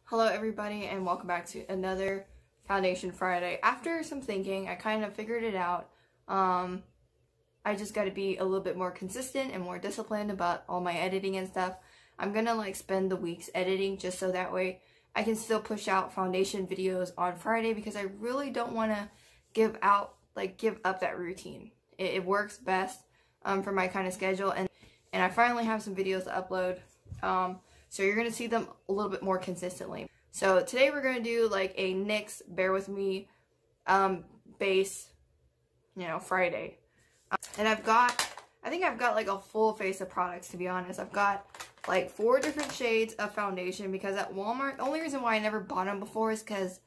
Hello everybody and welcome back to another Foundation Friday. After some thinking, I kind of figured it out. I just got to be a little bit more consistent and more disciplined about all my editing and stuff. I'm gonna spend the weeks editing just so that way I can still push out foundation videos on Friday, because I really don't want to give up that routine. It works best for my kind of schedule, and I finally have some videos to upload. So you're going to see them a little bit more consistently. So today we're going to do a NYX Bear With Me base, Friday. And I think I've got a full face of products, to be honest. I've got 4 different shades of foundation, because at Walmart, the only reason why I never bought them before is because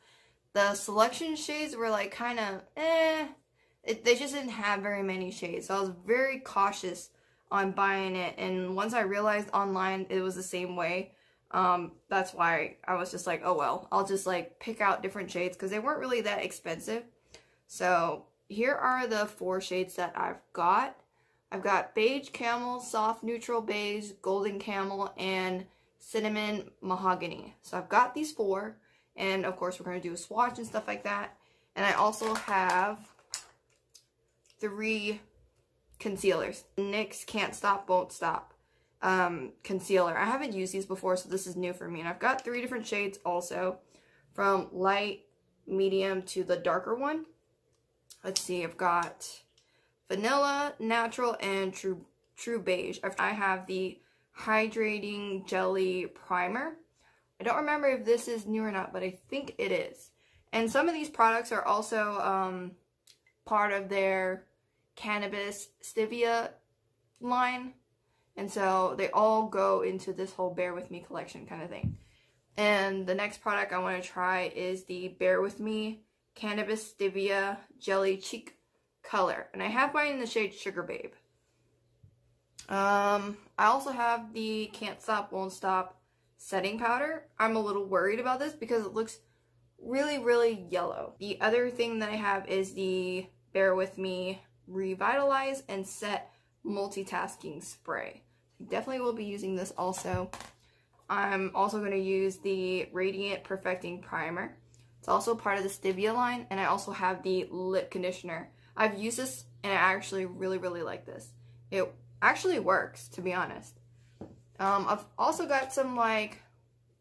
the selection shades were kind of they just didn't have very many shades. So I was very cautious on buying it, and once I realized online it was the same way, that's why I was just oh well, I'll just pick out different shades, because they weren't really that expensive. So here are the 4 shades that I've got. I've got beige camel, soft neutral beige, golden camel, and cinnamon mahogany. So I've got these 4, and of course we're going to do a swatch and stuff like that. And I also have 3 concealers. NYX Can't Stop, Won't Stop concealer. I haven't used these before, so this is new for me. And I've got 3 different shades also, from light, medium to the darker one. Let's see, I've got vanilla, natural, and true beige. I have the hydrating jelly primer. I don't remember if this is new or not, but I think it is. And some of these products are also part of their cannabis stevia line, and so they all go into this whole Bear With Me collection kind of thing. And the next product I want to try is the Bear With Me Cannabis Stevia Jelly Cheek Color, and I have mine in the shade Sugar Babe. I also have the Can't Stop, Won't Stop setting powder. I'm a little worried about this because it looks really yellow. The other thing that I have is the Bear With Me Revitalize and Set Multitasking Spray. I definitely will be using this also. I'm also going to use the Radiant Perfecting Primer. It's also part of the Stevia line, and I also have the lip conditioner. I've used this and I actually really like this. It actually works, to be honest. I've also got some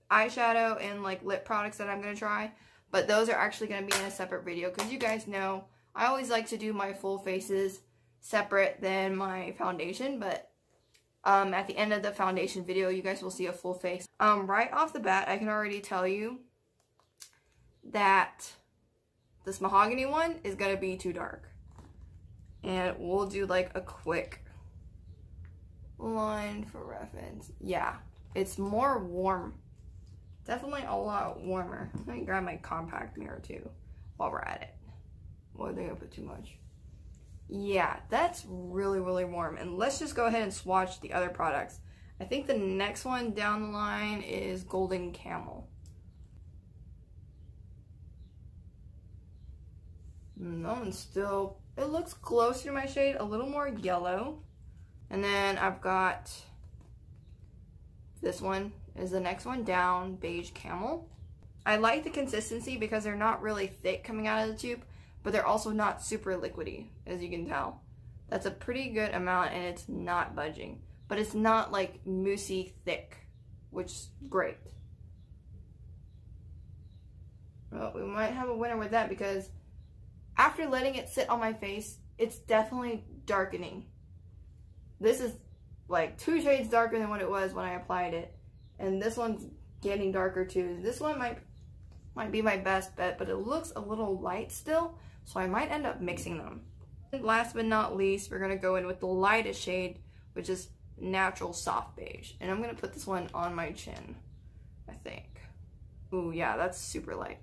eyeshadow and lip products that I'm going to try, but those are actually going to be in a separate video, because you guys know I always like to do my full faces separate than my foundation, but at the end of the foundation video, you guys will see a full face. Right off the bat, I can already tell you that this mahogany one is going to be too dark. And we'll do a quick line for reference. Yeah, it's more warm. Definitely a lot warmer. Let me grab my compact mirror too while we're at it. Well, I think I put too much. Yeah, that's really warm. And let's just go ahead and swatch the other products. I think the next one down the line is Golden Camel. That one's still, it looks closer to my shade, a little more yellow. And then I've got this one is the next one down, Beige Camel. I like the consistency because they're not really thick coming out of the tube, but they're also not super liquidy, as you can tell. That's a pretty good amount, and it's not budging. But it's not moussey thick, which is great. Well, we might have a winner with that, because after letting it sit on my face, it's definitely darkening. This is 2 shades darker than what it was when I applied it. And this one's getting darker too. This one might be my best bet, but it looks a little light still, so I might end up mixing them. And last but not least, we're going to go in with the lightest shade, which is Natural Soft Beige. And I'm going to put this one on my chin, I think. Ooh, yeah, that's super light.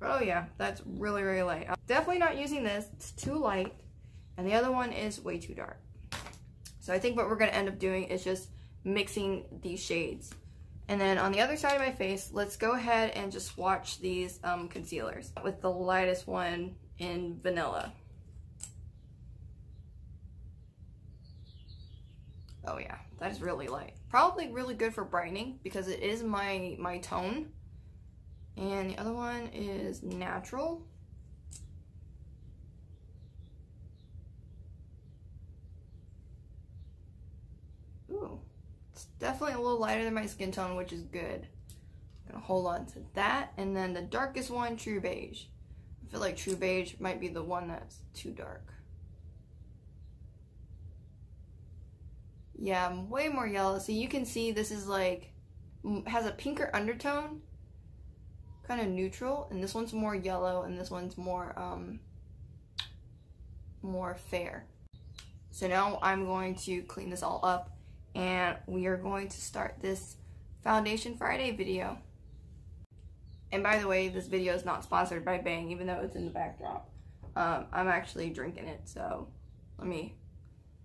Oh yeah, that's really light. I'm definitely not using this. It's too light. And the other one is way too dark. So I think what we're going to end up doing is just mixing these shades. And then on the other side of my face, let's go ahead and just swatch these concealers with the lightest one in vanilla. Oh yeah, that is really light. Probably really good for brightening because it is my tone. And the other one is natural. Ooh, it's definitely a little lighter than my skin tone, which is good. I'm gonna hold on to that. And then the darkest one, True Beige. I feel like True Beige might be the one that's too dark. Yeah, I'm way more yellow. So you can see this is like, has a pinker undertone, kind of neutral, and this one's more yellow, and this one's more fair. So now I'm going to clean this all up, and we are going to start this Foundation Friday video. And by the way, this video is not sponsored by Bang, even though it's in the backdrop. I'm actually drinking it, so let me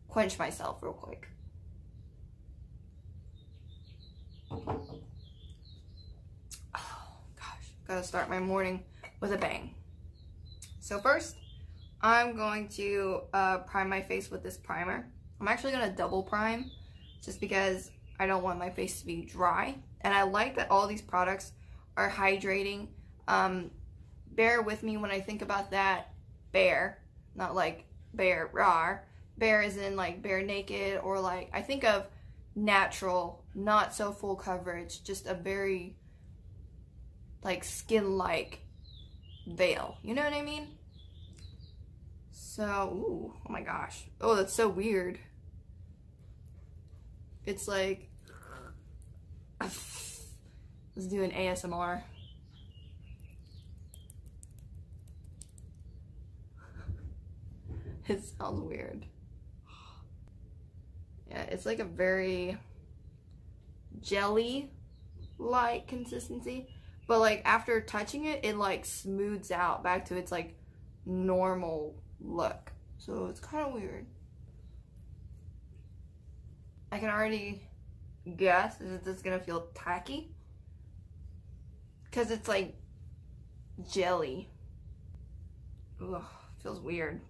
quench myself real quick. Oh gosh, gotta start my morning with a bang. So first, I'm going to prime my face with this primer. I'm actually gonna double prime just because I don't want my face to be dry. And I like that all these products are hydrating. Bear with me when I think about that. Bare, not like bare rar. Bare is in like bare naked, or like I think of natural, not so full coverage, just a very like skin-like veil. You know what I mean? So, ooh, oh my gosh. Oh, that's so weird. It's like, let's do an ASMR. It sounds weird. Yeah, it's like a very jelly-like consistency, but like after touching it, it like smooths out back to its like normal look. So it's kind of weird. I can already guess that this is gonna feel tacky because it's like jelly. Ugh, feels weird.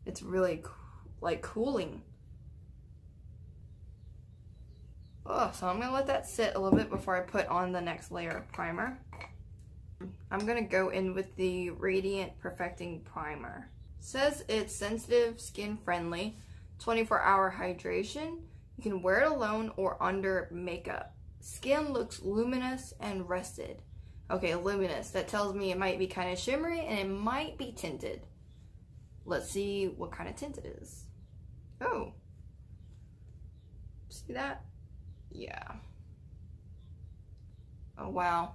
It's really like cooling. Oh, so I'm gonna let that sit a little bit before I put on the next layer of primer. I'm gonna go in with the Radiant Perfecting Primer. It says it's sensitive, skin friendly, 24-hour hydration. You can wear it alone or under makeup. Skin looks luminous and rested. Okay, luminous. That tells me it might be kind of shimmery and it might be tinted. Let's see what kind of tint it is. Oh. See that? Yeah. Oh, wow.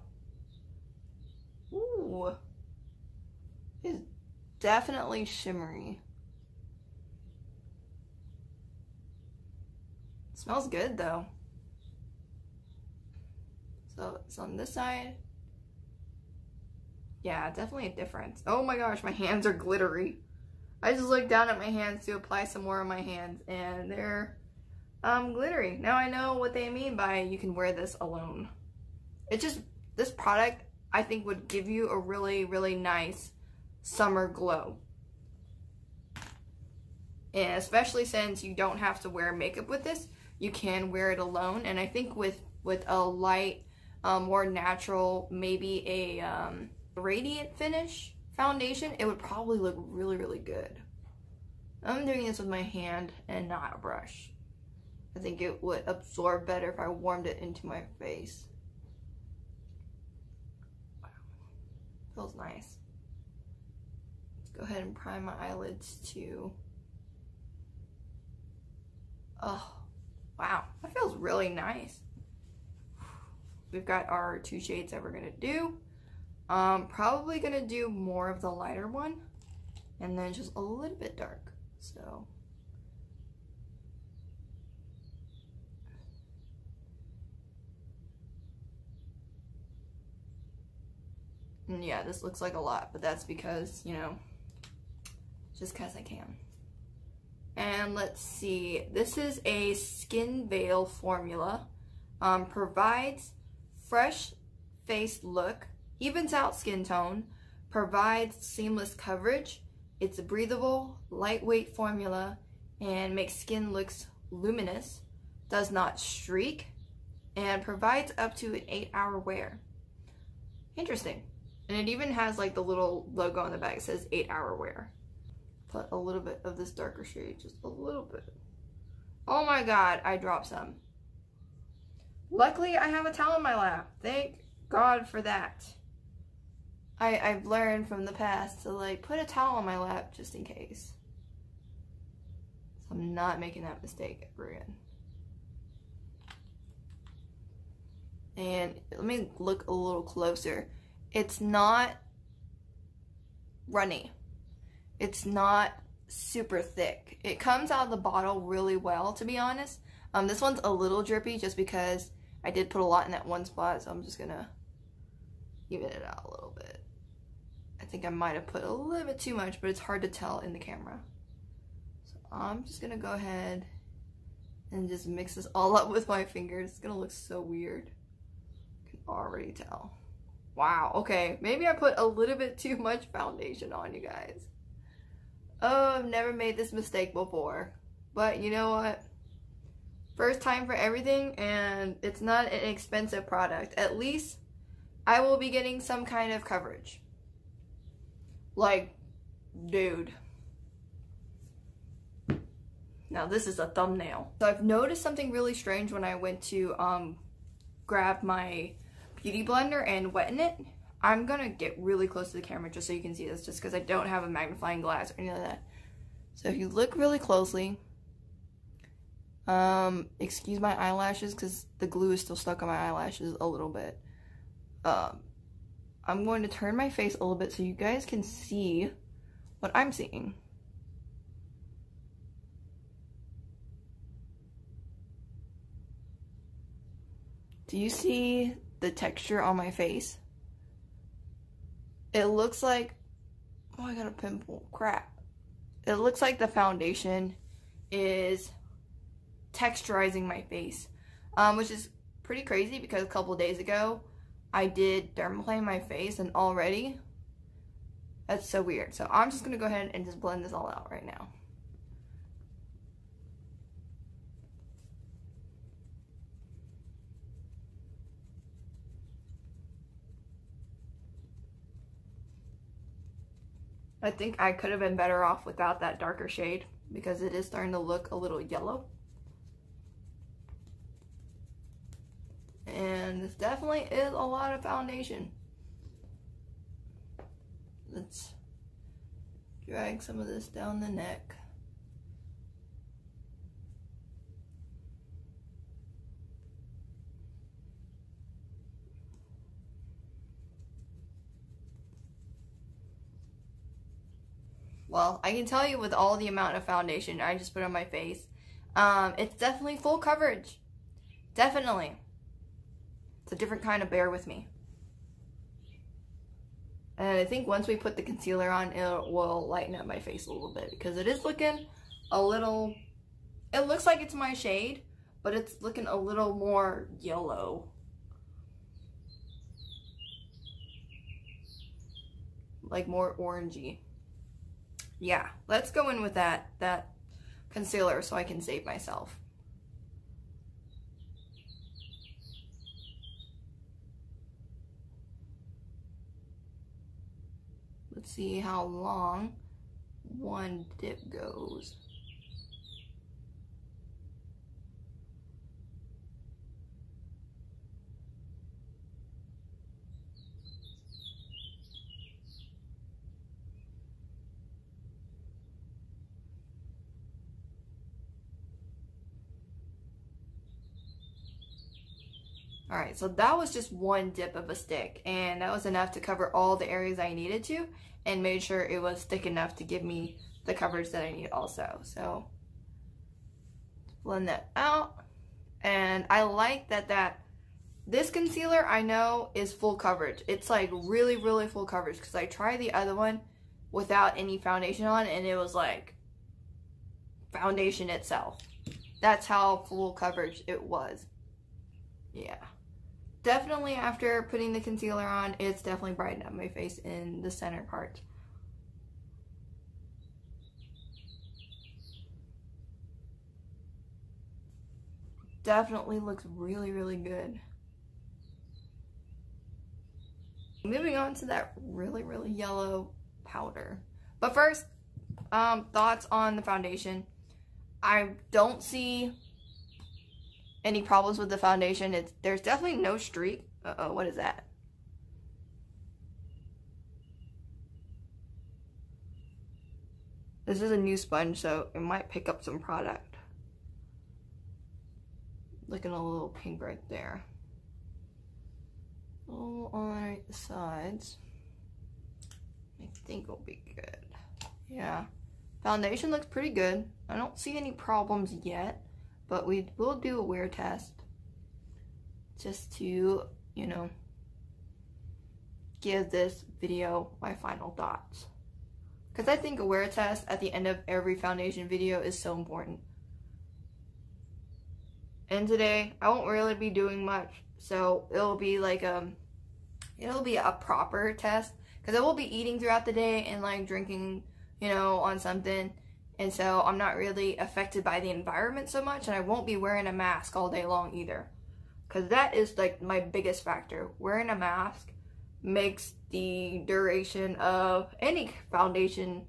Ooh. It's definitely shimmery. It smells good, though. So, it's on this side. Yeah, definitely a difference. Oh my gosh, my hands are glittery. I just looked down at my hands to apply some more on my hands, and they're glittery. Now I know what they mean by you can wear this alone. It just, this product I think would give you a really, really nice summer glow. And especially since you don't have to wear makeup with this, you can wear it alone. And I think with a light, more natural, maybe a radiant finish foundation, it would probably look really, really good. I'm doing this with my hand and not a brush. I think it would absorb better if I warmed it into my face. Wow. Feels nice. Let's go ahead and prime my eyelids too. Oh, wow. That feels really nice. We've got our two shades that we're gonna do. Probably gonna do more of the lighter one and then just a little bit dark. So and yeah, this looks like a lot, but that's because, you know, just because I can. And let's see, this is a Skin Veil formula. Provides fresh face look, evens out skin tone, provides seamless coverage. It's a breathable, lightweight formula and makes skin looks luminous, does not streak, and provides up to an 8-hour wear. Interesting. And it even has like the little logo on the back that says 8-hour wear. Put a little bit of this darker shade, just a little bit. Oh my god, I dropped some. Luckily, I have a towel in my lap. Thank God for that. I've learned from the past to like put a towel on my lap just in case. So I'm not making that mistake ever again. And let me look a little closer. It's not runny. It's not super thick. It comes out of the bottle really well, to be honest. This one's a little drippy just because I did put a lot in that one spot, so I'm just gonna even it out a little bit. I think I might have put a little bit too much, but it's hard to tell in the camera. So I'm just gonna go ahead and just mix this all up with my fingers. It's gonna look so weird. I can already tell. Wow, okay, maybe I put a little bit too much foundation on, you guys. Oh, I've never made this mistake before. But you know what? First time for everything, and it's not an expensive product. At least I will be getting some kind of coverage. Like, dude. Now this is a thumbnail. So I've noticed something really strange when I went to grab my beauty blender and wetten it. I'm gonna get really close to the camera just so you can see this, just because I don't have a magnifying glass or anything like that. So if you look really closely, excuse my eyelashes because the glue is still stuck on my eyelashes a little bit. I'm going to turn my face a little bit so you guys can see what I'm seeing. Do you see the texture on my face? It looks like, oh, I got a pimple, crap. It looks like the foundation is texturizing my face, which is pretty crazy because a couple days ago, I did dermaplane my face and already, that's so weird. So I'm just gonna go ahead and just blend this all out right now. I think I could have been better off without that darker shade because it is starting to look a little yellow. And this definitely is a lot of foundation. Let's drag some of this down the neck. Well, I can tell you with all the amount of foundation I just put on my face, it's definitely full coverage. Definitely. It's a different kind of bear with me. And I think once we put the concealer on, it will lighten up my face a little bit because it is looking a little, it looks like it's my shade, but it's looking a little more yellow. Like more orangey. Yeah, let's go in with that concealer so I can save myself. Let's see how long one dip goes. Alright, so that was just one dip of a stick, and that was enough to cover all the areas I needed to, and made sure it was thick enough to give me the coverage that I need also. So, blend that out, and I like that this concealer I know is full coverage. It's like really, really full coverage, because I tried the other one without any foundation on, and it was like foundation itself. That's how full coverage it was. Yeah. Definitely after putting the concealer on, it's definitely brightened up my face in the center part. definitely looks really, really good. Moving on to that really, really yellow powder. But first, thoughts on the foundation. I don't see any problems with the foundation. There's definitely no streak. Uh-oh, what is that? This is a new sponge, so it might pick up some product. Looking a little pink right there. Oh, on the sides. I think it'll be good. Yeah. Foundation looks pretty good. I don't see any problems yet, but we will do a wear test just to, you know, give this video my final thoughts. Because I think a wear test at the end of every foundation video is so important. And today, I won't really be doing much, so it'll be like it'll be a proper test, because I will be eating throughout the day and like drinking, you know, on something, and so I'm not really affected by the environment so much, and I won't be wearing a mask all day long either, because that is like my biggest factor. Wearing a mask makes the duration of any foundation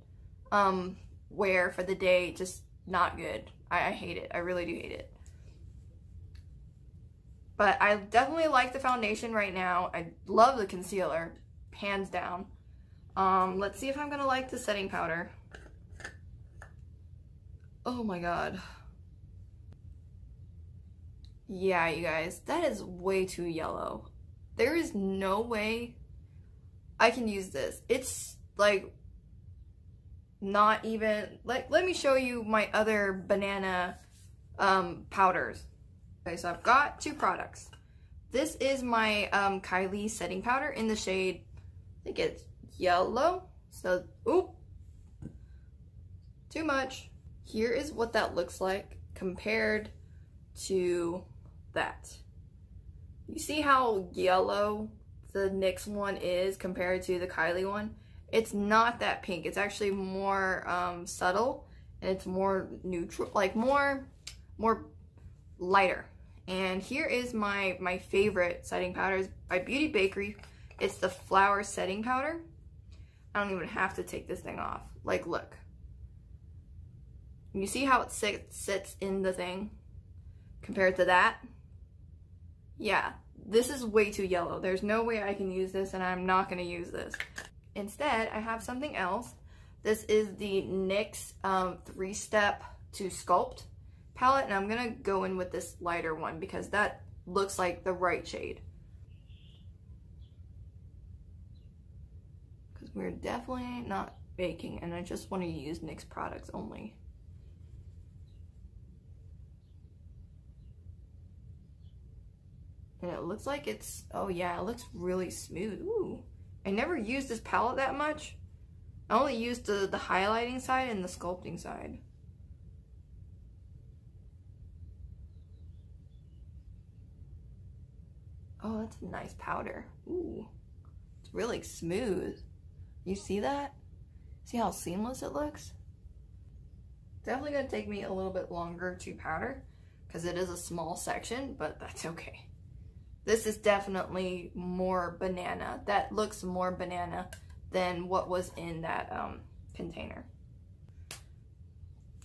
wear for the day just not good. I hate it. I really do hate it. But I definitely like the foundation right now. I love the concealer, hands down. Let's see if I'm gonna like the setting powder. Oh my god. Yeah, you guys, that is way too yellow. There is no way I can use this. It's like not even, like, let me show you my other banana powders. Okay, so I've got two products. This is my Kylie setting powder in the shade, I think it's yellow. So, oop, too much. Here is what that looks like compared to that. You see how yellow the NYX one is compared to the Kylie one? It's not that pink. It's actually more subtle, and it's more neutral, like more lighter. And here is my favorite setting powder by Beauty Bakery. It's the Flower Setting Powder. I don't even have to take this thing off. Like, look. You see how it sits in the thing compared to that? Yeah, this is way too yellow. There's no way I can use this, and I'm not going to use this. Instead, I have something else. This is the NYX 3-Step to Sculpt palette, and I'm gonna go in with this lighter one because that looks like the right shade. Because we're definitely not baking, and I just want to use NYX products only. And it looks like it's, oh yeah, it looks really smooth. Ooh, I never used this palette that much. I only used the highlighting side and the sculpting side. Oh, that's a nice powder. Ooh, it's really smooth. You see that? See how seamless it looks? Definitely gonna take me a little bit longer to powder because it is a small section, but that's okay. This is definitely more banana. That looks more banana than what was in that container.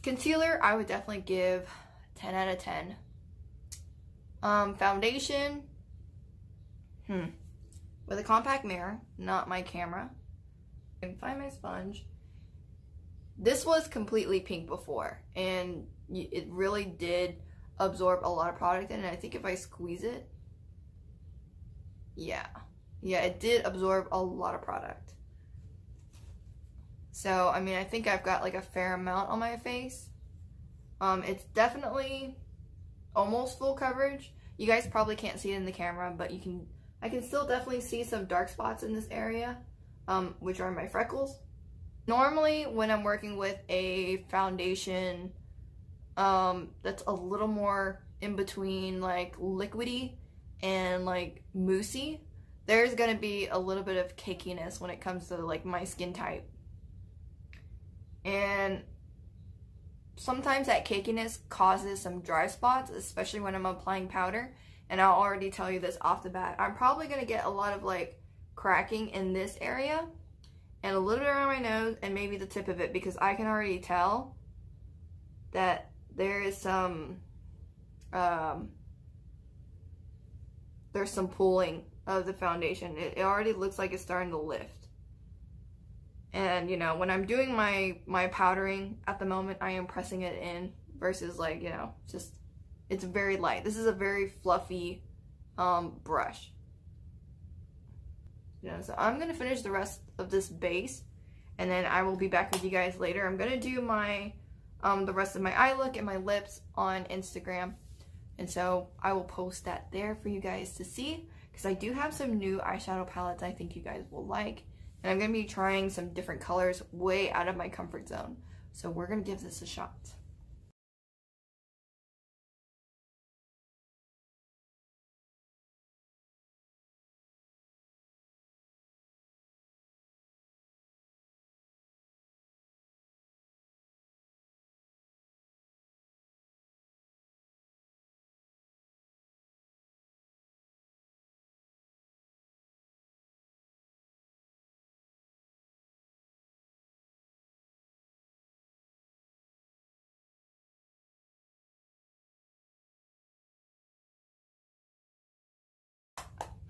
Concealer, I would definitely give 10 out of 10. Foundation, with a compact mirror, not my camera. I can find my sponge. This was completely pink before, and it really did absorb a lot of product in it. I think if I squeeze it, yeah, it did absorb a lot of product. So, I mean, I think I've got like a fair amount on my face. It's definitely almost full coverage. You guys probably can't see it in the camera, but I can still definitely see some dark spots in this area, which are my freckles. Normally, when I'm working with a foundation that's a little more in between like liquidy and like moussey, there's gonna be a little bit of cakiness when it comes to like my skin type. And sometimes that cakiness causes some dry spots, especially when I'm applying powder. And I'll already tell you this off the bat. I'm probably going to get a lot of like cracking in this area and a little bit around my nose and maybe the tip of it, because I can already tell that there is some there's some pooling of the foundation. It already looks like it's starting to lift. And you know, when I'm doing my powdering at the moment, I am pressing it in versus like, you know, just, it's very light. This is a very fluffy brush. You know, so I'm gonna finish the rest of this base and then I will be back with you guys later. I'm gonna do my the rest of my eye look and my lips on Instagram. And so I will post that there for you guys to see, because I do have some new eyeshadow palettes I think you guys will like. And I'm going to be trying some different colors way out of my comfort zone. So we're going to give this a shot.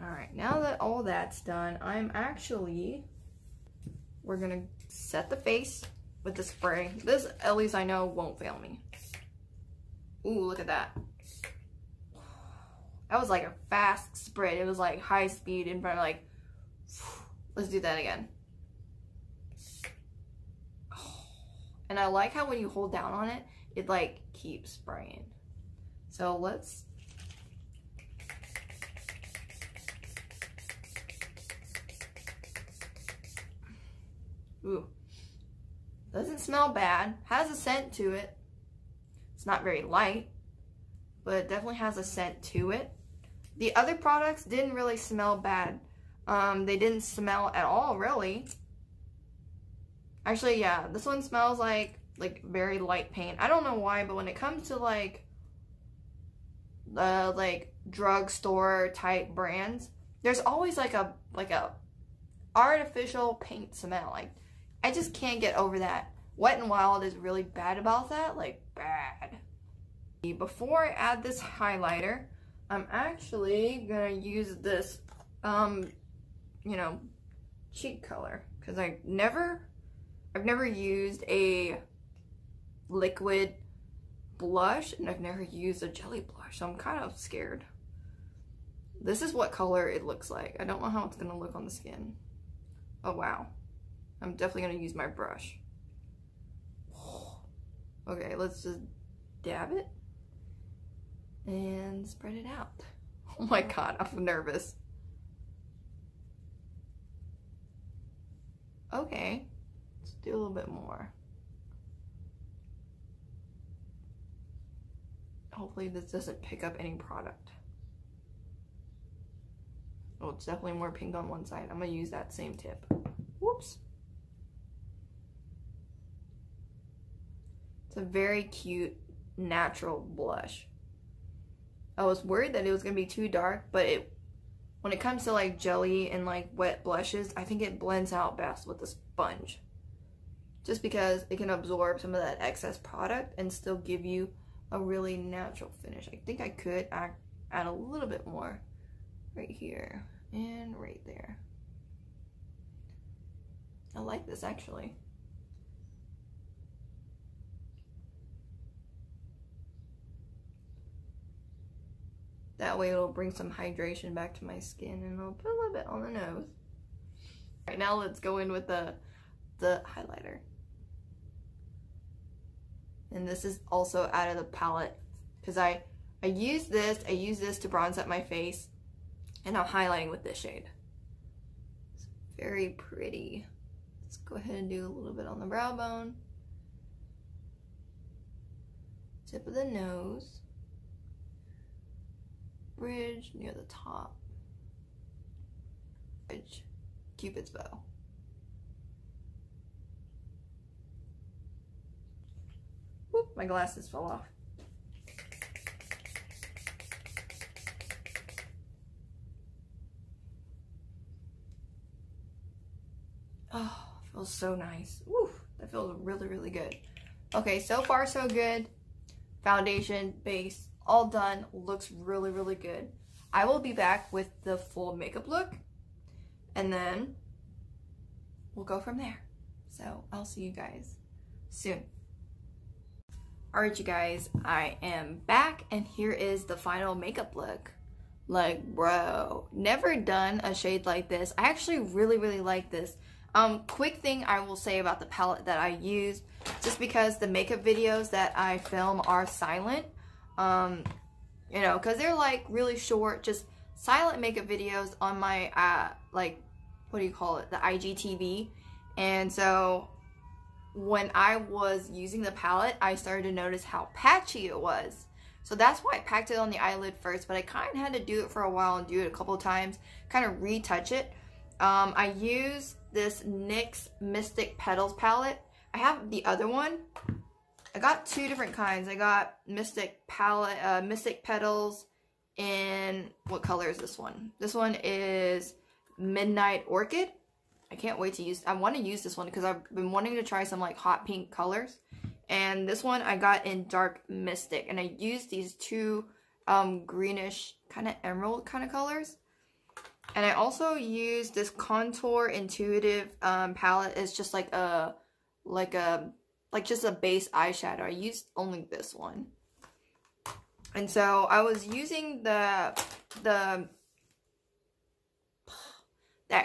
Alright, now that all that's done, we're gonna set the face with the spray. This, at least I know, won't fail me. Ooh, look at that. That was like a fast spread. It was like high speed in front of like, let's do that again. And I like how when you hold down on it, it like keeps spraying. So let's ooh, doesn't smell bad, has a scent to it. It's not very light, but it definitely has a scent to it. The other products didn't really smell bad. They didn't smell at all, really. Actually, yeah, this one smells like very light paint. I don't know why, but when it comes to like drugstore type brands, there's always like a artificial paint smell. Like, I just can't get over that. Wet n Wild is really bad about that, like bad. Before I add this highlighter, I'm actually gonna use this, you know, cheek color, because I've never used a liquid blush, and I've never used a jelly blush, so I'm kind of scared. This is what color it looks like. I don't know how it's gonna look on the skin. Oh wow. I'm definitely gonna use my brush. Okay, let's just dab it and spread it out. Oh my god, I'm nervous. Okay, let's do a little bit more. Hopefully this doesn't pick up any product. Oh, it's definitely more pink on one side. I'm gonna use that same tip. Whoops. It's a very cute, natural blush. I was worried that it was gonna be too dark, but when it comes to like jelly and like wet blushes, I think it blends out best with the sponge. Just because it can absorb some of that excess product and still give you a really natural finish. I think I could add a little bit more right here and right there. I like this actually. That way it'll bring some hydration back to my skin, and I'll put a little bit on the nose. Right now let's go in with the highlighter. And this is also out of the palette, because I use this to bronze up my face, and I'm highlighting with this shade. It's very pretty. Let's go ahead and do a little bit on the brow bone. Tip of the nose. Bridge near the top. Bridge. Cupid's bow. Whoop. my glasses fell off. Oh, feels so nice. Woo, that feels really, really good. Okay, so far so good. Foundation, base, all done. Looks really, really good. I will be back with the full makeup look, and then we'll go from there. So I'll see you guys soon. Alright, you guys, I am back, and here is the final makeup look. Like, bro, never done a shade like this. I actually really, really like this. Quick thing I will say about the palette that I used, just because the makeup videos that I film are silent, you know, because they're like really short, just silent makeup videos on my, like, what do you call it, the IGTV. And so when I was using the palette, I started to notice how patchy it was. So that's why I packed it on the eyelid first, but I kind of had to do it for a while and do it a couple of times, kind of retouch it. I use this NYX Mystic Petals palette. I have the other one. I got two different kinds. I got Mystic Petals in, what color is this one? This one is Midnight Orchid. I can't wait to use, I want to use this one because I've been wanting to try some like hot pink colors. And this one I got in Dark Mystic, and I used these two greenish kind of emerald kind of colors. And I also use this Contour Intuitive palette. It's just like just a base eyeshadow. I used only this one. And so I was using that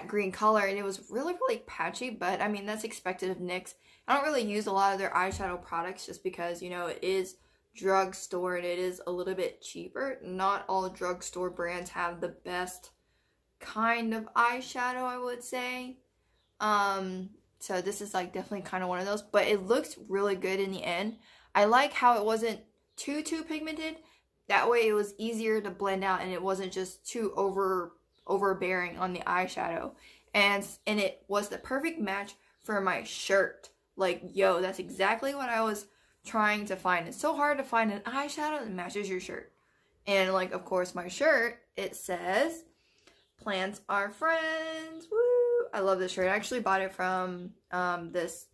green color, and it was really, really patchy, but I mean, that's expected of NYX. I don't really use a lot of their eyeshadow products just because, you know, it is drugstore and it is a little bit cheaper. Not all drugstore brands have the best kind of eyeshadow, I would say. So this is like definitely kind of one of those, but it looks really good in the end. I like how it wasn't too pigmented. That way it was easier to blend out and it wasn't just too overbearing on the eyeshadow. And it was the perfect match for my shirt. Like, yo, that's exactly what I was trying to find. It's so hard to find an eyeshadow that matches your shirt. And like, of course, my shirt, it says plants are friends. Woo! I love this shirt. I actually bought it from this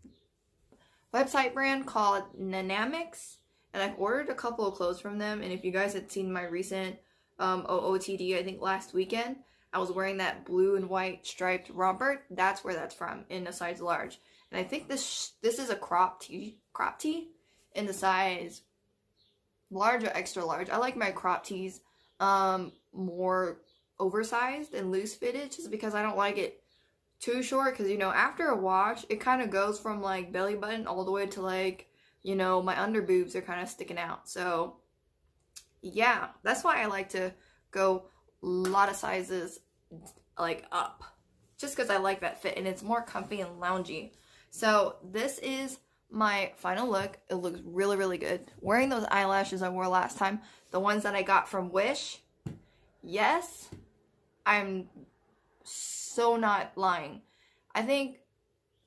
website brand called Dynamics, and I've ordered a couple of clothes from them. And if you guys had seen my recent OOTD, I think last weekend, I was wearing that blue and white striped romper. That's where that's from, in a size large. And I think this is a crop tee in the size large or extra large. I like my crop tees more oversized and loose fitted, just because I don't like it too short, because, you know, after a wash it kind of goes from like belly button all the way to like, you know, my under boobs are kind of sticking out. So yeah, that's why I like to go a lot of sizes like up, just because I like that fit and it's more comfy and loungy. So this is my final look. It looks really, really good. Wearing those eyelashes I wore last time, the ones that I got from Wish, yes, I'm so not lying. I think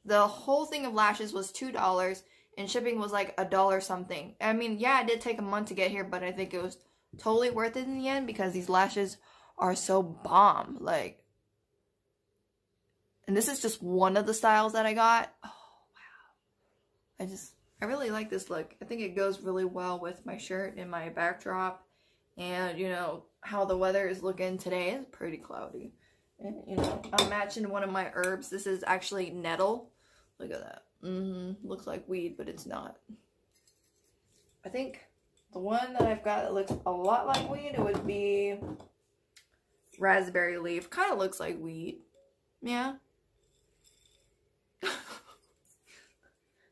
the whole thing of lashes was $2 and shipping was like $1 something. I mean, yeah, it did take a month to get here, but I think it was totally worth it in the end because these lashes are so bomb. Like, and this is just one of the styles that I got. Oh, wow. I really like this look. I think it goes really well with my shirt and my backdrop. And, you know, how the weather is looking today is pretty cloudy. And, you know, I'm matching one of my herbs. This is actually nettle. Look at that. Looks like weed, but it's not. I think the one that I've got that looks a lot like weed, it would be raspberry leaf. Kind of looks like weed. Yeah.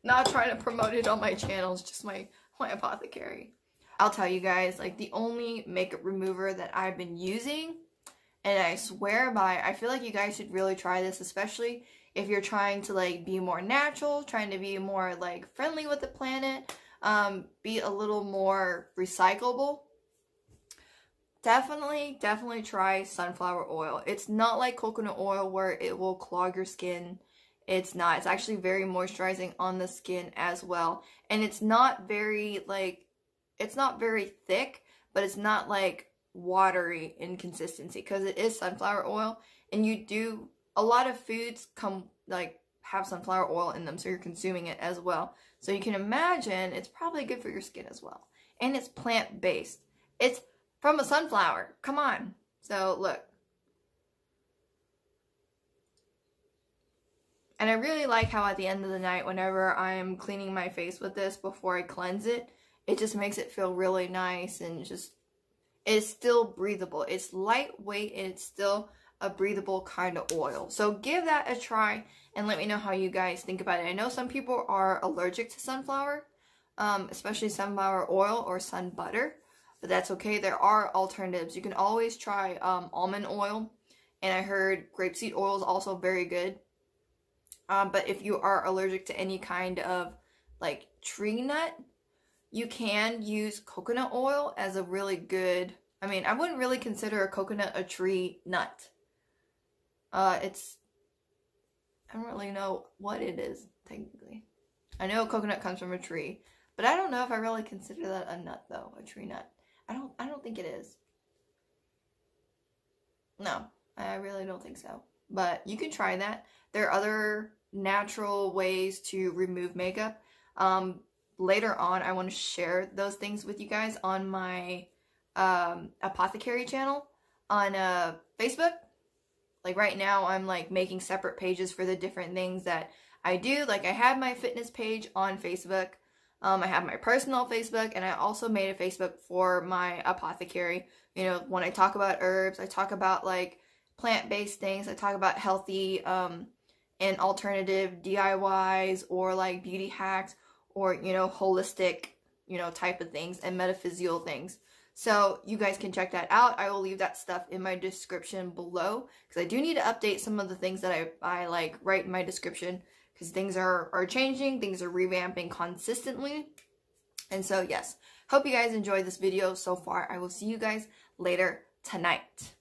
Not trying to promote it on my channel. It's just my apothecary. I'll tell you guys, like, the only makeup remover that I've been using, and I swear by, I feel like you guys should really try this, especially if you're trying to, like, be more natural, trying to be more, like, friendly with the planet, be a little more recyclable. Definitely try sunflower oil. It's not like coconut oil where it will clog your skin It's not. It's actually very moisturizing on the skin as well. And it's not very, like, it's not very thick, but it's not, like, watery in consistency, because it is sunflower oil. And you do, a lot of foods come, like, have sunflower oil in them, so you're consuming it as well. So you can imagine it's probably good for your skin as well. And it's plant-based. It's from a sunflower. Come on. So, look. And I really like how at the end of the night, whenever I'm cleaning my face with this before I cleanse it, it just makes it feel really nice, and just, it's still breathable. It's lightweight, and it's still a breathable kind of oil. So give that a try and let me know how you guys think about it. I know some people are allergic to sunflower, especially sunflower oil or sun butter, but that's okay. There are alternatives. You can always try almond oil, and I heard grapeseed oil is also very good. But if you are allergic to any kind of, like, tree nut, you can use coconut oil as a really good, I mean, I wouldn't really consider a coconut a tree nut. I don't really know what it is, technically. I know coconut comes from a tree, but I don't know if I really consider that a nut, though, a tree nut. I don't think it is. No, I really don't think so. But you can try that. There are other natural ways to remove makeup. Later on, I want to share those things with you guys on my apothecary channel on Facebook. Like right now, I'm like making separate pages for the different things that I do. Like I have my fitness page on Facebook. I have my personal Facebook, and I also made a Facebook for my apothecary. You know, when I talk about herbs, I talk about like plant-based things. I talk about healthy and alternative DIYs, or like beauty hacks, or, you know, holistic, you know, type of things, and metaphysical things. So you guys can check that out. I will leave that stuff in my description below, because I do need to update some of the things that I like write in my description, because things are changing, things are revamping consistently. And so yes, hope you guys enjoyed this video so far. I will see you guys later tonight.